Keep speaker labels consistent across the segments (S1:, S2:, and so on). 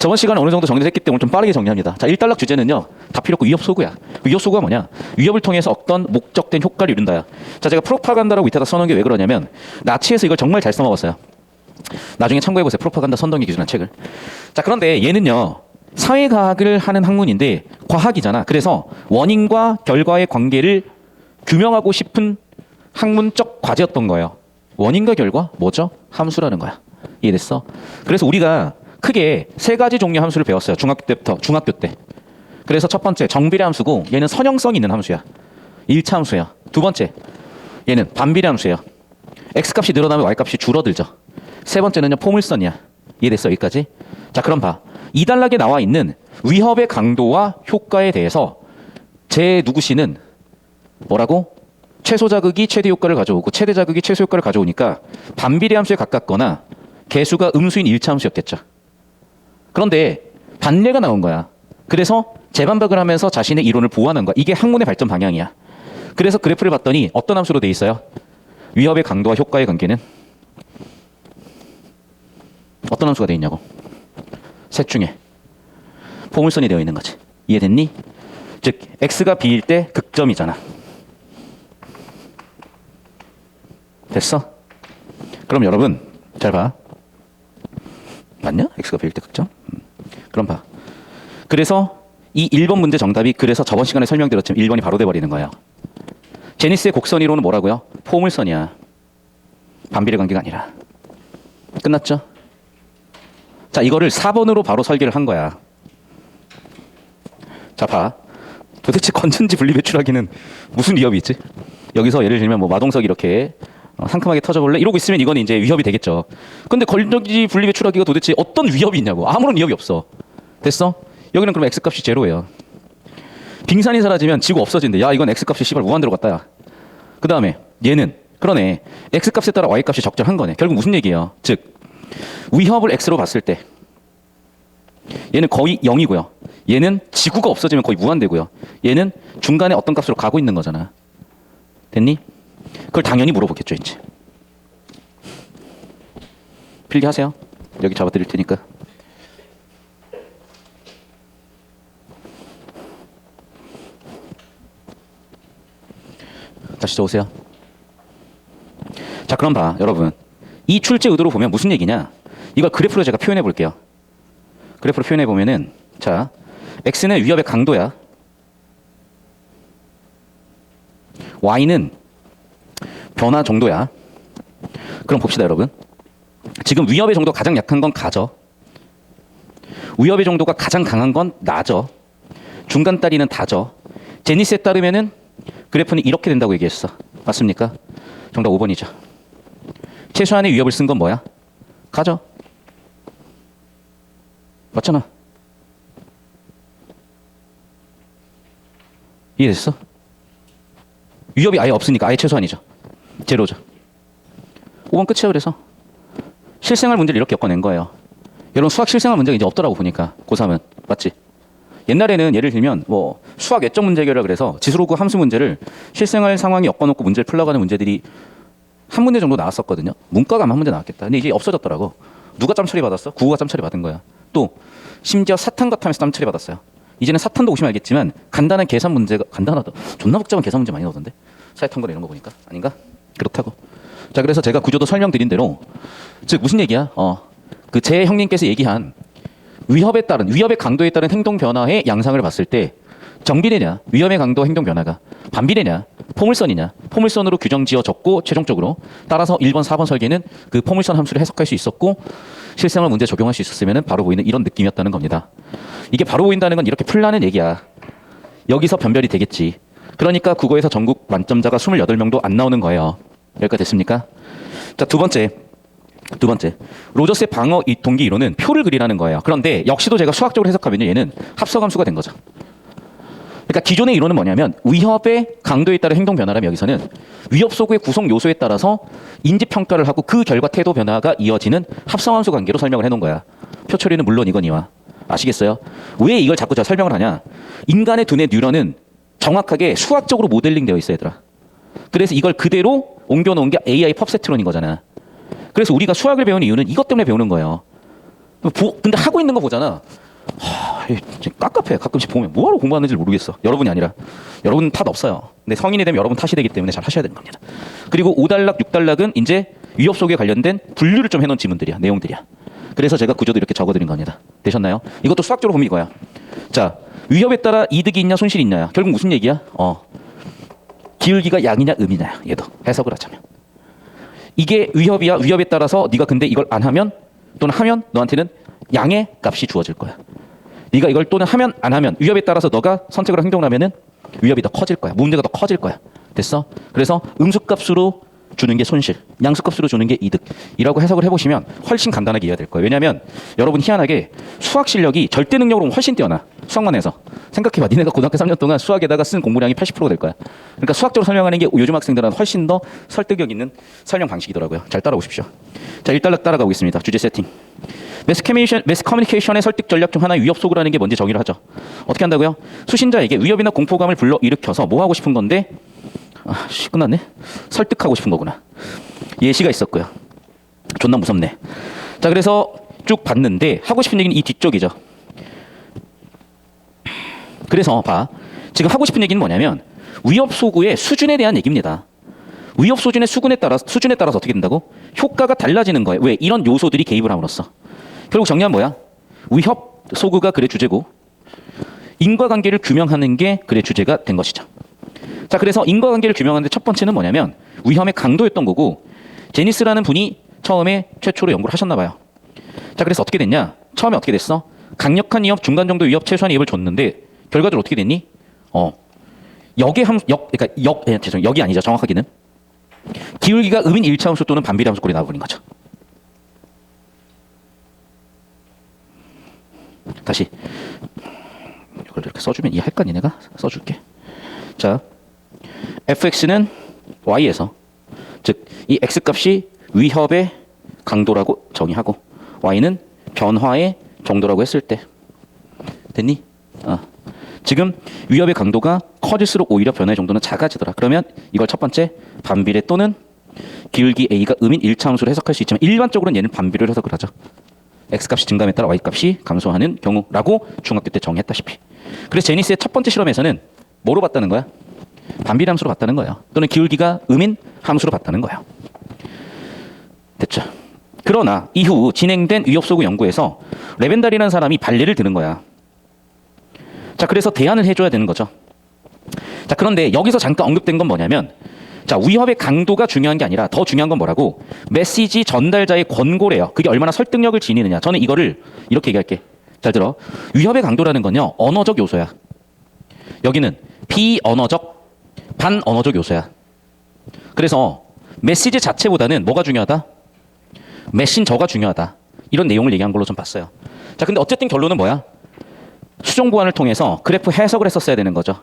S1: 저번 시간에 어느 정도 정리했기 때문에 좀 빠르게 정리합니다. 자, 1단락 주제는요. 다 필요 없고 위협 소구야. 위협 소구가 뭐냐? 위협을 통해서 어떤 목적된 효과를 이룬다야. 자, 제가 프로파간다라고 밑에다 써놓은 게 왜 그러냐면 나치에서 이걸 정말 잘 써먹었어요. 나중에 참고해보세요. 프로파간다 선동기 기준한 책을. 자, 그런데 얘는요. 사회과학을 하는 학문인데 과학이잖아. 그래서 원인과 결과의 관계를 규명하고 싶은 학문적 과제였던 거예요. 원인과 결과? 뭐죠? 함수라는 거야. 이해됐어? 그래서 우리가 크게 세 가지 종류의 함수를 배웠어요. 중학교 때부터, 중학교 때. 그래서 첫 번째, 정비례 함수고 얘는 선형성이 있는 함수야. 1차 함수야. 두 번째, 얘는 반비례 함수예요. x값이 늘어나면 y값이 줄어들죠. 세 번째는요, 포물선이야. 이해됐어? 여기까지? 자, 그럼 봐. 2단락에 나와 있는 위협의 강도와 효과에 대해서 제 누구씨는 뭐라고? 최소 자극이 최대 효과를 가져오고 최대 자극이 최소 효과를 가져오니까 반비례 함수에 가깝거나 개수가 음수인 1차 함수였겠죠. 그런데 반례가 나온 거야. 그래서 재반박을 하면서 자신의 이론을 보완한 거야. 이게 학문의 발전 방향이야. 그래서 그래프를 봤더니 어떤 함수로 돼 있어요? 위협의 강도와 효과의 관계는 어떤 함수가 돼 있냐고. 셋 중에 포물선이 되어 있는 거지. 이해됐니? 즉 x가 b일 때 극점이잖아. 됐어? 그럼 여러분 잘 봐. 맞냐? x가 b일 때 극점? 그럼 봐. 그래서 이 1번 문제 정답이 그래서 저번 시간에 설명드렸지만 1번이 바로 돼버리는 거예요. 제니스의 곡선 이론은 뭐라고요? 포물선이야. 반비례 관계가 아니라. 끝났죠? 자, 이거를 4번으로 바로 설계를 한 거야. 자, 봐. 도대체 건전지 분리배출하기는 무슨 위협이 있지? 여기서 예를 들면 뭐 마동석 이렇게 상큼하게 터져볼래? 이러고 있으면 이건 이제 위협이 되겠죠. 근데 건전지 분리배출하기가 도대체 어떤 위협이 있냐고. 아무런 위협이 없어. 됐어? 여기는 그럼 x값이 제로예요. 빙산이 사라지면 지구 없어진대. 야, 이건 x값이 씨발 무한대로 갔다. 야. 그 다음에 얘는 그러네. x값에 따라 y값이 적절한 거네. 결국 무슨 얘기예요? 즉 위협을 x로 봤을 때 얘는 거의 0이고요. 얘는 지구가 없어지면 거의 무한대고요. 얘는 중간에 어떤 값으로 가고 있는 거잖아. 됐니? 그걸 당연히 물어보겠죠, 이제. 필기하세요. 여기 잡아드릴 테니까. 다시 적으세요. 자, 그럼 봐, 여러분. 이 출제 의도로 보면 무슨 얘기냐? 이걸 그래프로 제가 표현해 볼게요. 그래프로 표현해 보면은 자, x는 위협의 강도야. y는 변화 정도야. 그럼 봅시다, 여러분. 지금 위협의 정도가 가장 약한 건 가죠. 위협의 정도가 가장 강한 건 나죠. 중간 다리는 다죠. 제니스에 따르면은 그래프는 이렇게 된다고 얘기했어. 맞습니까? 정답 5번이죠. 최소한의 위협을 쓴 건 뭐야? 가죠. 맞잖아. 이해됐어? 위협이 아예 없으니까 아예 최소한이죠. 제로죠. 5번 끝이야. 그래서 실생활 문제를 이렇게 엮어낸 거예요. 여러분 수학 실생활 문제가 이제 없더라고 보니까 고3은. 맞지? 옛날에는 예를 들면 뭐 수학 외적 문제 해결이라 그래서 지수로그 함수 문제를 실생활 상황에 엮어놓고 문제를 풀러가는 문제들이 한 문제 정도 나왔었거든요. 문과가 한 문제 나왔겠다. 근데 이제 없어졌더라고. 누가 짬 처리 받았어? 국어가 짬 처리 받은 거야. 또 심지어 사탄 같으면서 짬 처리 받았어요. 이제는 사탄도 오시면 알겠지만 간단한 계산 문제가 간단하다. 존나 복잡한 계산 문제 많이 나오던데. 사회탐구나 이런 거 보니까 아닌가? 그렇다고. 자, 그래서 제가 구조도 설명드린 대로 즉 무슨 얘기야? 그 제 형님께서 얘기한 위협에 따른 위협의 강도에 따른 행동 변화의 양상을 봤을 때 정비례냐, 위험의 강도 행동 변화가 반비례냐, 포물선이냐, 포물선으로 규정 지어졌고 최종적으로 따라서 1번, 4번 설계는 그 포물선 함수를 해석할 수 있었고 실생활 문제 적용할 수 있었으면 바로 보이는 이런 느낌이었다는 겁니다. 이게 바로 보인다는 건 이렇게 풀라는 얘기야. 여기서 변별이 되겠지. 그러니까 국어에서 전국 만점자가 28명도 안 나오는 거예요. 여기까지 됐습니까? 자, 두 번째. 로저스의 방어 동기 이론은 표를 그리라는 거예요. 그런데 역시도 제가 수학적으로 해석하면 얘는 합성함수가 된 거죠. 그러니까 기존의 이론은 뭐냐면 위협의 강도에 따른 행동 변화라면 여기서는 위협 소구의 구성 요소에 따라서 인지 평가를 하고 그 결과 태도 변화가 이어지는 합성함수 관계로 설명을 해놓은 거야. 표 처리는 물론 이거니와. 아시겠어요? 왜 이걸 자꾸 제가 설명을 하냐? 인간의 두뇌 뉴런은 정확하게 수학적으로 모델링 되어 있어야 되더라. 그래서 이걸 그대로 옮겨놓은 게 AI 펍세트론인 거잖아. 그래서 우리가 수학을 배우는 이유는 이것 때문에 배우는 거예요. 근데 하고 있는 거 보잖아. 깝깝해. 가끔씩 보면 뭐하러 공부하는지 모르겠어. 여러분이 아니라. 여러분 탓 없어요. 근데 성인이 되면 여러분 탓이 되기 때문에 잘 하셔야 되는 겁니다. 그리고 5단락, 6단락은 이제 위협 속에 관련된 분류를 좀 해놓은 지문들이야. 내용들이야. 그래서 제가 구조도 이렇게 적어드린 겁니다. 되셨나요? 이것도 수학적으로 보면 이거야. 자, 위협에 따라 이득이 있냐 손실이 있냐야. 결국 무슨 얘기야? 기울기가 양이냐 음이냐. 얘도 해석을 하자면. 이게 위협이야. 위협에 따라서 네가 근데 이걸 안 하면 또는 하면 너한테는 양의 값이 주어질 거야. 네가 이걸 또는 하면 안 하면 위협에 따라서 너가 선택을 행동을 하면은 위협이 더 커질 거야. 문제가 더 커질 거야. 됐어? 그래서 음수값으로 주는 게 손실, 양수값으로 주는 게 이득이라고 해석을 해보시면 훨씬 간단하게 이해가 될 거예요. 왜냐하면 여러분 희한하게 수학 실력이 절대 능력으로 훨씬 뛰어나. 수학만 해서. 생각해봐. 니네가 고등학교 3년 동안 수학에다가 쓴 공부량이 80%가 될 거야. 그러니까 수학적으로 설명하는 게 요즘 학생들은 훨씬 더 설득력 있는 설명 방식이더라고요. 잘 따라오십시오. 자, 1단락 따라가 보겠습니다. 주제 세팅. 매스 커뮤니케이션의 설득 전략 중 하나의 위협 소구라는 게 뭔지 정의를 하죠. 어떻게 한다고요? 수신자에게 위협이나 공포감을 불러일으켜서 뭐 하고 싶은 건데 끝났네. 설득하고 싶은 거구나. 예시가 있었고요. 존나 무섭네. 자, 그래서 쭉 봤는데 하고 싶은 얘기는 이 뒤쪽이죠. 그래서 봐. 지금 하고 싶은 얘기는 뭐냐면 위협 소구의 수준에 대한 얘기입니다. 위협 수준의 수준에 따라서 어떻게 된다고? 효과가 달라지는 거예요. 왜? 이런 요소들이 개입을 함으로써. 결국 정리하면 뭐야? 위협 소구가 글의 주제고 인과관계를 규명하는 게 글의 주제가 된 것이죠. 자, 그래서 인과관계를 규명하는데 첫 번째는 뭐냐면 위험의 강도였던 거고 제니스라는 분이 처음에 최초로 연구를 하셨나 봐요. 자, 그래서 어떻게 됐냐? 처음에 어떻게 됐어? 강력한 위협, 중간 정도 위협, 최소한 위협을 줬는데 결과적으로 어떻게 됐니? 역이 아니죠. 정확하게는 기울기가 음인 일차함수 또는 반비례함수꼴이 나와버린 거죠. 다시 이걸 이렇게 써주면 이해할까 니네가? 써줄게. 자, fx는 y에서 즉 이 x값이 위협의 강도라고 정의하고 y는 변화의 정도라고 했을 때 됐니? 지금 위협의 강도가 커질수록 오히려 변화의 정도는 작아지더라. 그러면 이걸 첫 번째 반비례 또는 기울기 a가 음인 일차함수로 해석할 수 있지만 일반적으로는 얘는 반비례로 해석을 하죠. x값이 증감에 따라 y값이 감소하는 경우라고 중학교 때 정의했다시피. 그래서 제니스의 첫 번째 실험에서는 뭐로 봤다는 거야? 반비례 함수로 봤다는 거예요. 또는 기울기가 음인 함수로 봤다는 거예요. 됐죠? 그러나 이후 진행된 위협소구 연구에서 레벤달이라는 사람이 반례를 드는 거야. 자, 그래서 대안을 해줘야 되는 거죠. 자, 그런데 여기서 잠깐 언급된 건 뭐냐면 자, 위협의 강도가 중요한 게 아니라 더 중요한 건 뭐라고? 메시지 전달자의 권고래요. 그게 얼마나 설득력을 지니느냐. 저는 이거를 이렇게 얘기할게. 잘 들어. 위협의 강도라는 건요. 언어적 요소야. 여기는 비언어적, 반언어적 요소야. 그래서 메시지 자체보다는 뭐가 중요하다? 메신저가 중요하다. 이런 내용을 얘기한 걸로 좀 봤어요. 자, 근데 어쨌든 결론은 뭐야? 수정 보완을 통해서 그래프 해석을 했었어야 되는 거죠.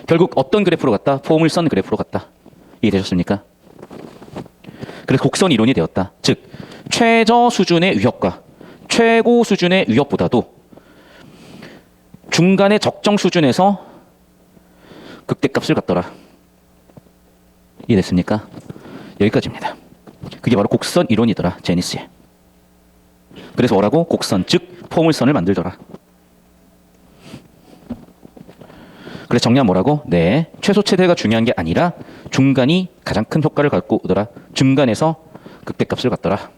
S1: 결국 어떤 그래프로 갔다? 포물선 그래프로 갔다. 이해되셨습니까? 그래서 곡선 이론이 되었다. 즉 최저 수준의 위협과 최고 수준의 위협보다도 중간의 적정 수준에서 극대값을 갖더라. 이해됐습니까? 여기까지입니다. 그게 바로 곡선 이론이더라. 제니스에. 그래서 뭐라고? 곡선, 즉 포물선을 만들더라. 그래서 정리하면 뭐라고? 네, 최소 최대가 중요한 게 아니라 중간이 가장 큰 효과를 갖고 오더라. 중간에서 극대값을 갖더라.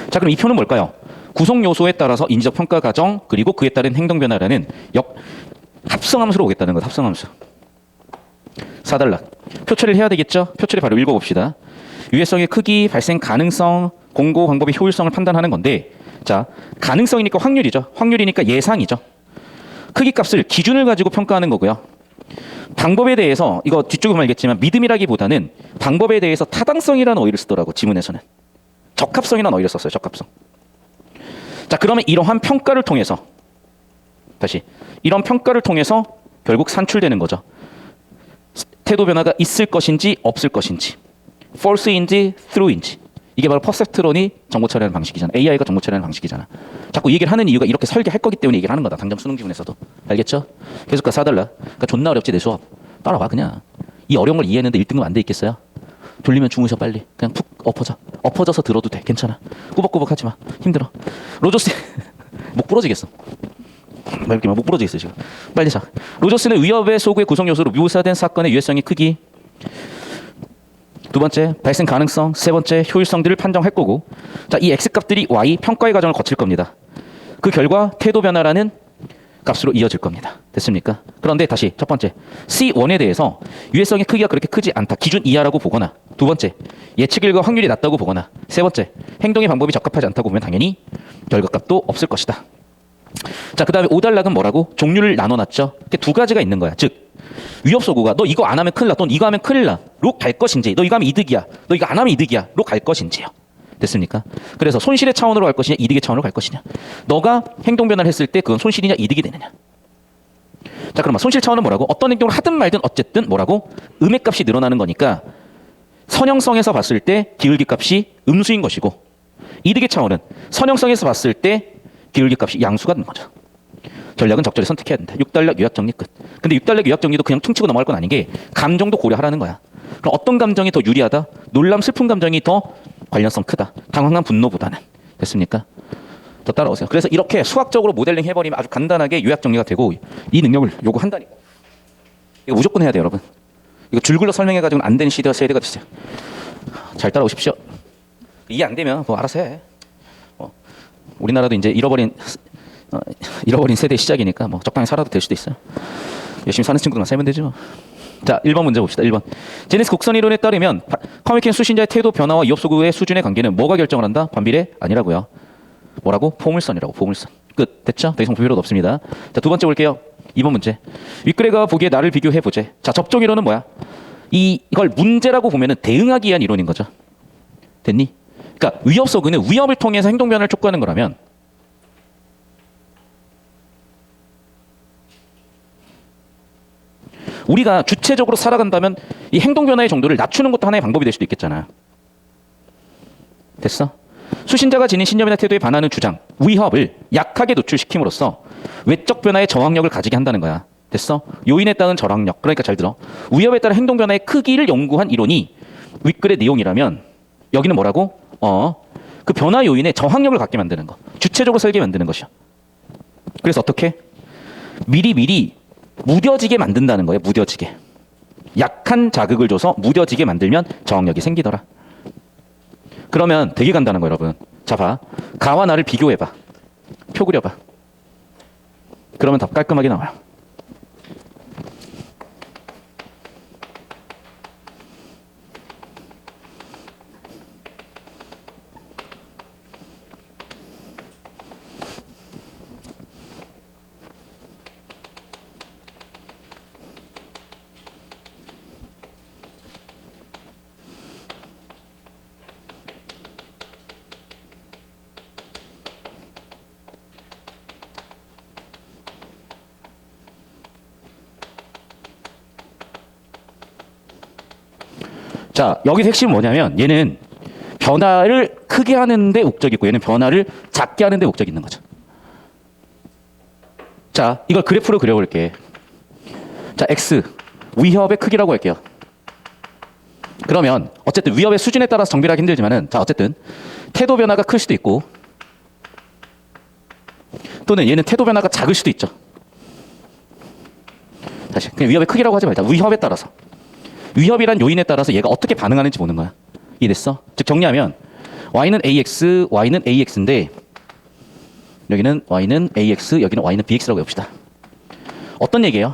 S1: 자, 그럼 이 표는 뭘까요? 구성 요소에 따라서 인지적 평가 과정 그리고 그에 따른 행동 변화라는 합성함수로 오겠다는 것. 합성함수. 4단락. 표처리를 해야 되겠죠? 표처리 바로 읽어봅시다. 유해성의 크기, 발생 가능성, 공고 방법의 효율성을 판단하는 건데 자, 가능성이니까 확률이죠. 확률이니까 예상이죠. 크기 값을 기준을 가지고 평가하는 거고요. 방법에 대해서 이거 뒤쪽에 보면 알겠지만 믿음이라기보다는 방법에 대해서 타당성이라는 어휘를 쓰더라고. 지문에서는. 적합성이라는 어휘를 썼어요. 적합성. 자, 그러면 이러한 평가를 통해서 다시 이런 평가를 통해서 결국 산출되는 거죠. 태도 변화가 있을 것인지 없을 것인지 false인지 true인지 이게 바로 퍼셉트론이 정보 처리하는 방식이잖아. AI가 정보 처리하는 방식이잖아. 자꾸 이 얘기를 하는 이유가 이렇게 설계할 거기 때문에 얘기를 하는 거다. 당장 수능 지문에서도. 알겠죠? 계속 가 4달러. 그러니까 존나 어렵지 내 수업. 따라와 그냥. 이 어려운 걸 이해했는데 1등급 안 돼 있겠어요? 졸리면 주무셔 빨리. 그냥 푹 엎어져. 엎어져서 들어도 돼. 괜찮아. 꾸벅꾸벅 하지 마. 힘들어. 로저스 목 부러지겠어. 막 목 부러지겠어 지금. 빨리 자. 로저스는 위협의 소구의 구성 요소로 묘사된 사건의 유해성의 크기, 두 번째 발생 가능성, 세 번째 효율성들을 판정할 거고, 자, 이 x 값들이 y 평가의 과정을 거칠 겁니다. 그 결과 태도 변화라는 값으로 이어질 겁니다. 됐습니까? 그런데 다시 첫 번째 C1에 대해서 유해성의 크기가 그렇게 크지 않다, 기준 이하라고 보거나, 두 번째 예측일과 확률이 낮다고 보거나, 세 번째 행동의 방법이 적합하지 않다고 보면 당연히 결과값도 없을 것이다. 자, 그 다음에 오달락은 뭐라고? 종류를 나눠놨죠. 두 가지가 있는 거야. 즉 위협소구가 너 이거 안 하면 큰일 나, 또는 이거 하면 큰일 나 로 갈 것인지, 너 이거 하면 이득이야, 너 이거 안 하면 이득이야 로 갈 것인지요. 됐습니까? 그래서 손실의 차원으로 갈 것이냐, 이득의 차원으로 갈 것이냐. 너가 행동 변화를 했을 때 그건 손실이냐 이득이 되느냐. 자, 그러면 손실 차원은 뭐라고? 어떤 행동을 하든 말든 어쨌든 뭐라고? 음의 값이 늘어나는 거니까 선형성에서 봤을 때 기울기 값이 음수인 것이고, 이득의 차원은 선형성에서 봤을 때 기울기 값이 양수가 되는 거죠. 전략은 적절히 선택해야 된다. 6단락 요약 정리 끝. 근데 6단락 요약 정리도 그냥 퉁치고 넘어갈 건 아닌 게 감정도 고려하라는 거야. 그럼 어떤 감정이 더 유리하다? 놀람, 슬픈 감정이 더 관련성 크다. 당황한 분노보다는. 됐습니까? 더 따라오세요. 그래서 이렇게 수학적으로 모델링 해버리면 아주 간단하게 요약 정리가 되고, 이 능력을 요구한다니까. 이거 무조건 해야 돼요, 여러분. 이거 줄글러 설명해가지고는 안 되는 시대가 됐어요. 잘 따라오십시오. 이해 안 되면 뭐 알아서 해. 우리나라도 이제 잃어버린 세대 시작이니까 뭐 적당히 살아도 될 수도 있어요. 열심히 사는 친구들만 살면 되지 뭐. 자, 1번 문제 봅시다. 1번. 제네시스 곡선 이론에 따르면 커뮤니케이션 수신자의 태도 변화와 위협소구의 수준의 관계는 뭐가 결정을 한다? 반비례? 아니라고요. 뭐라고? 포물선이라고. 포물선. 끝. 됐죠? 더 이상 볼 필요도 없습니다. 자, 두 번째 볼게요. 2번 문제. 윗글에가 보기에 나를 비교해보제. 자, 접종 이론은 뭐야? 이걸 문제라고 보면은 대응하기 위한 이론인 거죠. 됐니? 그러니까 위협소구는 위협을 통해서 행동 변화를 촉구하는 거라면, 우리가 주체적으로 살아간다면 이 행동 변화의 정도를 낮추는 것도 하나의 방법이 될 수도 있겠잖아. 됐어? 수신자가 지닌 신념이나 태도에 반하는 주장, 위협을 약하게 노출시킴으로써 외적 변화의 저항력을 가지게 한다는 거야. 됐어? 요인에 따른 저항력. 그러니까 잘 들어. 위협에 따른 행동 변화의 크기를 연구한 이론이 윗글의 내용이라면, 여기는 뭐라고? 그 변화 요인에 저항력을 갖게 만드는 거. 주체적으로 살게 만드는 것이야. 그래서 어떻게? 미리 무뎌지게 만든다는 거예요. 무뎌지게. 약한 자극을 줘서 무뎌지게 만들면 저항력이 생기더라. 그러면 되게 간단한 거예요, 여러분. 자, 봐. 가와 나를 비교해봐. 표 그려봐. 그러면 답 깔끔하게 나와요. 자, 여기서 핵심은 뭐냐면 얘는 변화를 크게 하는데 목적이 있고, 얘는 변화를 작게 하는데 목적이 있는 거죠. 자, 이걸 그래프로 그려볼게. 자, X 위협의 크기라고 할게요. 그러면 어쨌든 위협의 수준에 따라서 정비하기 힘들지만은, 자, 어쨌든 태도 변화가 클 수도 있고, 또는 얘는 태도 변화가 작을 수도 있죠. 다시 그냥 위협의 크기라고 하지 말자. 위협에 따라서, 위협이란 요인에 따라서 얘가 어떻게 반응하는지 보는 거야. 이해됐어? 즉 정리하면 y는 ax, y는 ax인데 여기는 y는 ax, 여기는 y는 bx라고 해봅시다. 어떤 얘기예요?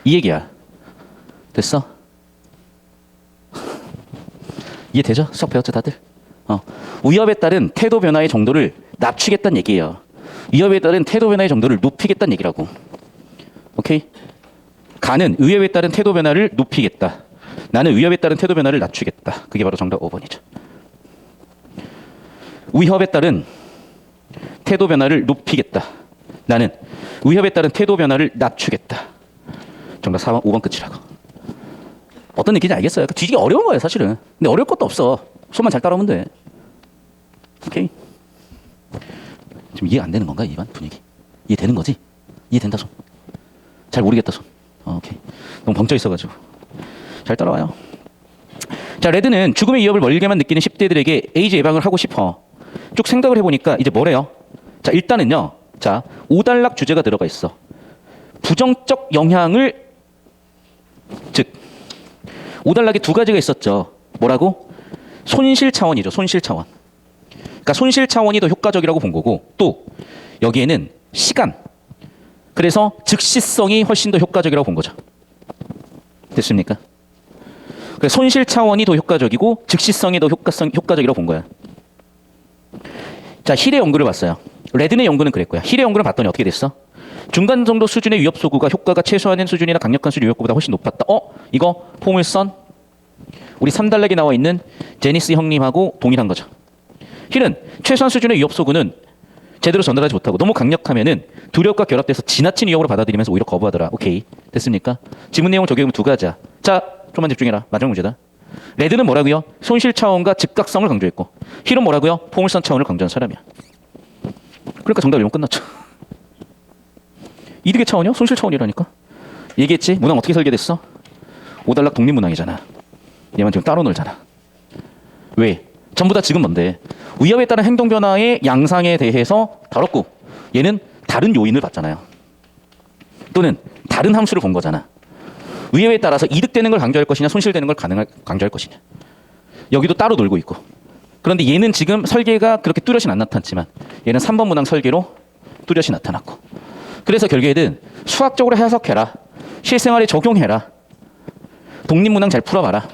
S1: 이 얘기야. 됐어? 이해되죠? 수학 배웠죠 다들? 위협에 따른 태도 변화의 정도를 낮추겠다는 얘기예요. 위협에 따른 태도 변화의 정도를 높이겠다는 얘기라고. 오케이? 가는 위협에 따른 태도 변화를 높이겠다. 나는 위협에 따른 태도 변화를 낮추겠다. 그게 바로 정답 5번이죠. 위협에 따른 태도 변화를 높이겠다. 나는 위협에 따른 태도 변화를 낮추겠다. 정답 4번, 5번 끝이라고. 어떤 느낌인지 알겠어요? 뒤지기 어려운 거예요, 사실은. 근데 어려울 것도 없어. 손만 잘 따라오면 돼. 오케이? 지금 이해 안 되는 건가, 이반 분위기? 이해되는 거지? 이해된다, 손. 잘 모르겠다, 손. 오케이. 너무 벙쪄 있어가지고. 잘 따라와요. 자, 레드는 죽음의 위협을 멀게만 느끼는 10대들에게 에이즈 예방을 하고 싶어. 쭉 생각을 해보니까 이제 뭐래요? 자, 일단은요. 자, 5단락 주제가 들어가 있어. 부정적 영향을, 즉 5단락에 두 가지가 있었죠. 뭐라고? 손실 차원이죠. 손실 차원. 그러니까 손실 차원이 더 효과적이라고 본 거고, 또 여기에는 시간. 그래서 즉시성이 훨씬 더 효과적이라고 본 거죠. 됐습니까? 그래서 손실 차원이 더 효과적이고 즉시성이 더 효과적이라고 본 거야. 자, 힐의 연구를 봤어요. 레드의 연구는 그랬고요. 힐의 연구를 봤더니 어떻게 됐어? 중간 정도 수준의 위협 소구가 효과가 최소화된 수준이나 강력한 수준 위협보다 훨씬 높았다. 이거 포물선 우리 3단락에 나와 있는 제니스 형님하고 동일한 거죠. 힐은 최소한 수준의 위협 소구는 제대로 전달하지 못하고 너무 강력하면은 두려움과 결합돼서 지나친 위협으로 받아들이면서 오히려 거부하더라. 오케이. 됐습니까? 지문 내용을 적용하면 두 가지야. 자, 좀만 집중해라. 마지막 문제다. 레드는 뭐라고요? 손실 차원과 즉각성을 강조했고, 힐은 뭐라고요? 포물선 차원을 강조한 사람이야. 그러니까 정답 이러면 끝났죠. 이득의 차원이요? 손실 차원이라니까. 얘기했지? 문항 어떻게 설계됐어? 5단락 독립문항이잖아. 얘만 지금 따로 놀잖아. 왜? 전부 다 지금 뭔데? 위협에 따른 행동 변화의 양상에 대해서 다뤘고, 얘는 다른 요인을 봤잖아요. 또는 다른 함수를 본 거잖아. 위협에 따라서 이득되는 걸 강조할 것이냐, 손실되는 걸 강조할 것이냐. 여기도 따로 놀고 있고. 그런데 얘는 지금 설계가 그렇게 뚜렷이 안 나타났지만, 얘는 3번 문항 설계로 뚜렷이 나타났고. 그래서 결국에는 수학적으로 해석해라. 실생활에 적용해라. 독립문항 잘 풀어봐라.